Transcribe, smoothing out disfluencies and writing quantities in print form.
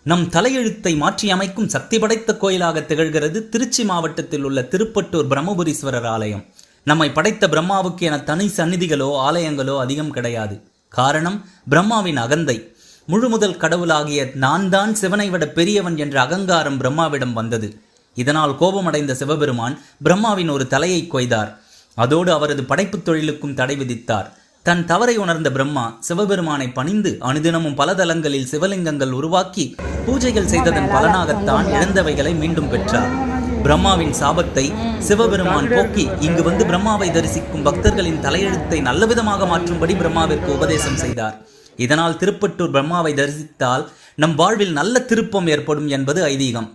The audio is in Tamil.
நம் தலையெழுத்தை மாற்றியமைக்கும் சக்தி படைத்த கோயிலாக திகழ்கிறது திருச்சி மாவட்டத்தில் உள்ள திருப்பட்டூர் பிரம்மபுரீஸ்வரர் ஆலயம். நம்மை படைத்த பிரம்மாவுக்கு என தனி சந்நிதிகளோ ஆலயங்களோ அதிகம் கிடையாது. காரணம், பிரம்மாவின் அகந்தை. முழுமுதல் கடவுளாகிய நான் தான் சிவனை விட பெரியவன் என்ற அகங்காரம் பிரம்மாவிடம் வந்தது. இதனால் கோபமடைந்த சிவபெருமான் பிரம்மாவின் ஒரு தலையை கொய்தார். அதோடு அவரது படைப்புத் தொழிலுக்கும் தடை விதித்தார். தன் தவறை உணர்ந்த பிரம்மா சிவபெருமானை பணிந்து அனுதினமும் பல தலங்களில் சிவலிங்கங்கள் உருவாக்கி பூஜைகள் செய்ததன் பலனாகத்தான் இழந்தவைகளை மீண்டும் பெற்றார். பிரம்மாவின் சாபத்தை சிவபெருமான் போக்கி இங்கு வந்து பிரம்மாவை தரிசிக்கும் பக்தர்களின் தலையெழுத்தை நல்லவிதமாக மாற்றும்படி பிரம்மாவிற்கு உபதேசம் செய்தார். இதனால் திருப்பட்டூர் பிரம்மாவை தரிசித்தால் நம் வாழ்வில் நல்ல திருப்பம் ஏற்படும் என்பது ஐதீகம்.